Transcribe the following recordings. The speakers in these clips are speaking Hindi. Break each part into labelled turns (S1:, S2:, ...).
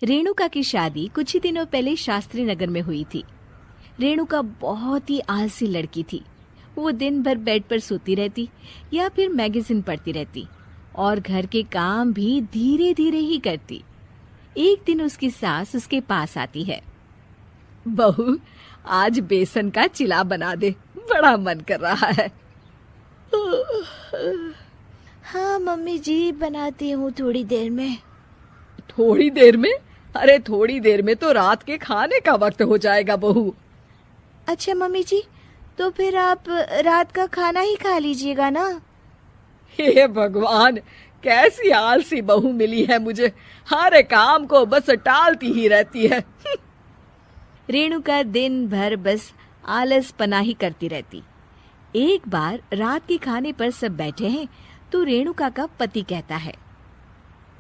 S1: रेणुका की शादी कुछ ही दिनों पहले शास्त्री नगर में हुई थी। रेणुका बहुत ही आलसी लड़की थी। वो दिन भर बेड पर सोती रहती या फिर मैगजीन पढ़ती रहती और घर के काम भी धीरे धीरे ही करती। एक दिन उसकी सास उसके पास आती है। बहू, आज बेसन का चिला बना दे, बड़ा मन कर रहा है।
S2: हाँ मम्मी जी, बनाती हूँ थोड़ी देर में।
S1: थोड़ी देर में? अरे थोड़ी देर में तो रात के खाने का वक्त हो जाएगा बहू।
S2: अच्छा मम्मी जी, तो फिर आप रात का खाना ही खा लीजिएगा ना।
S1: हे भगवान, कैसी आलसी बहू मिली है मुझे, हर काम को बस टालती ही रहती है। रेणुका दिन भर बस आलस पना ही करती रहती। एक बार रात के खाने पर सब बैठे हैं तो रेणुका का पति कहता है,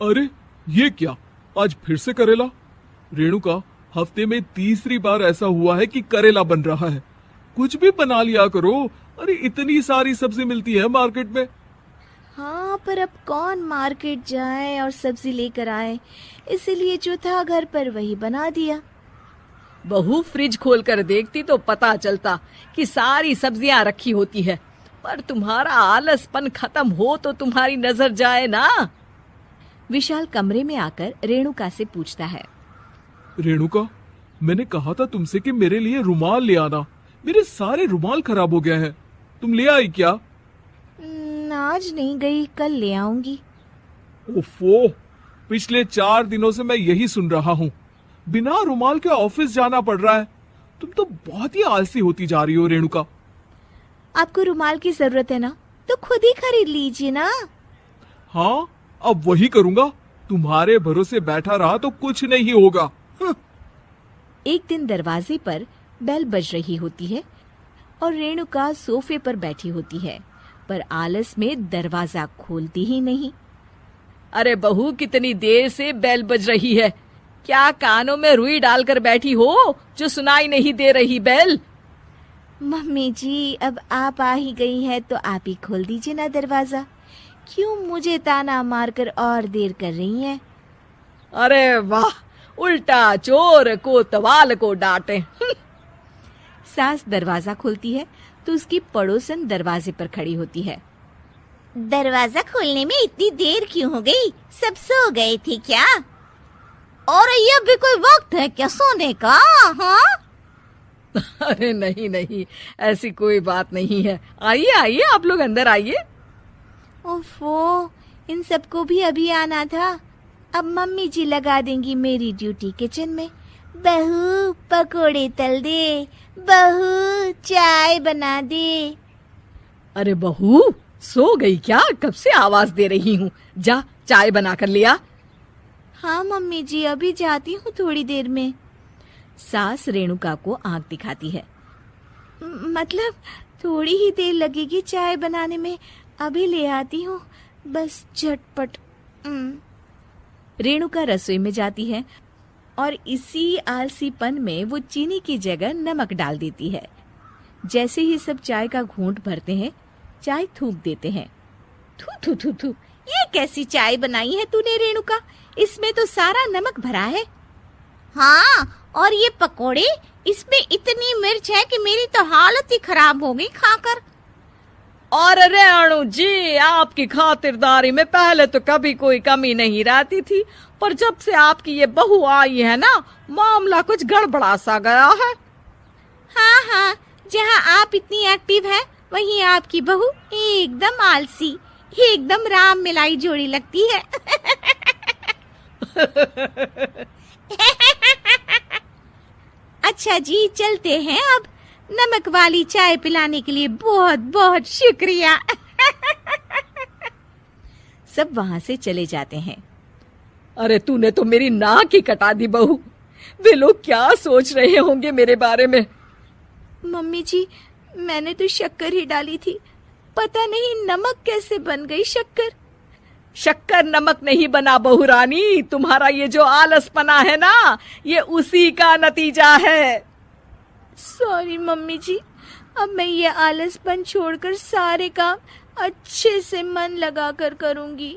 S3: अरे ये क्या, आज फिर से करेला? रेणुका, हफ्ते में तीसरी बार ऐसा हुआ है कि करेला बन रहा है। कुछ भी बना लिया करो। अरे इतनी सारी सब्जी मिलती है मार्केट में।
S2: हाँ, पर अब कौन मार्केट जाए और सब्जी लेकर आए, इसीलिए जो था घर पर वही बना दिया।
S1: बहू, फ्रिज खोल कर देखती तो पता चलता कि सारी सब्जियां रखी होती है, पर तुम्हारा आलसपन खत्म हो तो तुम्हारी नजर जाए ना। विशाल कमरे में आकर रेणुका से पूछता है,
S3: रेणुका, मैंने कहा था तुमसे कि मेरे लिए रुमाल ले आना। मेरे सारे रुमाल खराब हो गए हैं। तुम ले आई क्या?
S2: आज नहीं गई, कल ले आऊंगी।
S3: ओफो, पिछले 4 दिनों से मैं यही सुन रहा हूँ। बिना रुमाल के ऑफिस जाना पड़ रहा है। तुम तो बहुत ही आलसी होती जा रही हो रेणुका।
S2: आपको रुमाल की जरूरत है ना, तो खुद ही खरीद लीजिए ना।
S3: हाँ, अब वही करूंगा। तुम्हारे भरोसे बैठा रहा तो कुछ नहीं होगा।
S1: एक दिन दरवाजे पर बेल बज रही होती है और रेणुका सोफे पर बैठी होती है, पर आलस में दरवाजा खोलती ही नहीं। अरे बहू, कितनी देर से बेल बज रही है? क्या कानों में रुई डालकर बैठी हो जो सुनाई नहीं दे रही बेल?
S2: मम्मी जी, अब आप आ ही गई हैं तो आप ही खोल दीजिए ना दरवाजा। क्यों मुझे ताना मारकर और देर कर रही हैं?
S1: अरे वाह, उल्टा चोर को तवाल को डांटे। सास दरवाजा खोलती है तो उसकी पड़ोसन दरवाजे पर खड़ी होती है।
S2: दरवाजा खोलने में इतनी देर क्यों हो गई? सब सो गए थे क्या? और ये भी कोई वक्त है क्या सोने का? हाँ?
S1: अरे नहीं नहीं, ऐसी कोई बात नहीं है। आइए आइए, आप लोग अंदर आइए।
S2: ओफो, इन सबको भी अभी आना था। अब मम्मी जी लगा देंगी मेरी ड्यूटी किचन में। बहू, पकोड़े तल दे, बहू चाय बना दे।
S1: अरे बहू, सो गई क्या? कब से आवाज दे रही हूँ, जा चाय बना कर लिया।
S2: हाँ मम्मी जी, अभी जाती हूँ थोड़ी देर में।
S1: सास रेणुका को आंख दिखाती है।
S2: मतलब थोड़ी ही देर लगेगी चाय बनाने में, अभी ले आती हूँ, बस झटपट।
S1: रेणुका रसोई में जाती है और इसी आलसीपन में वो चीनी की जगह नमक डाल देती है। जैसे ही सब चाय का घूंट भरते हैं, चाय थूक देते हैं।
S2: थू थू थू थू, ये कैसी चाय बनाई है तूने रेणुका? इसमें तो सारा नमक भरा है। हाँ, और ये पकोड़े, इसमें इतनी मिर्च है कि मेरी तो हालत ही खराब हो गई खाकर।
S1: और रेणु जी, आपकी खातिरदारी में पहले तो कभी कोई कमी नहीं रहती थी, पर जब से आपकी ये बहू आई है ना, मामला कुछ गड़बड़ा सा गया है।
S2: हाँ हाँ, जहाँ आप इतनी एक्टिव हैं, वहीं आपकी बहू एकदम आलसी, एकदम राम मिलाई जोड़ी लगती है। अच्छा जी, चलते हैं अब। नमक वाली चाय पिलाने के लिए बहुत बहुत शुक्रिया।
S1: सब वहां से चले जाते हैं। अरे तूने तो मेरी नाक ही कटा दी बहू। वे लोग क्या सोच रहे होंगे मेरे बारे में?
S2: मम्मी जी, मैंने तो शक्कर ही डाली थी, पता नहीं नमक कैसे बन गई शक्कर।
S1: शक्कर नमक नहीं बना बहू रानी, तुम्हारा ये जो आलसपना है ना, ये उसी का नतीजा है।
S2: सॉरी मम्मी जी, अब मैं ये आलसपन छोड़कर सारे काम अच्छे से मन लगाकर करूंगी।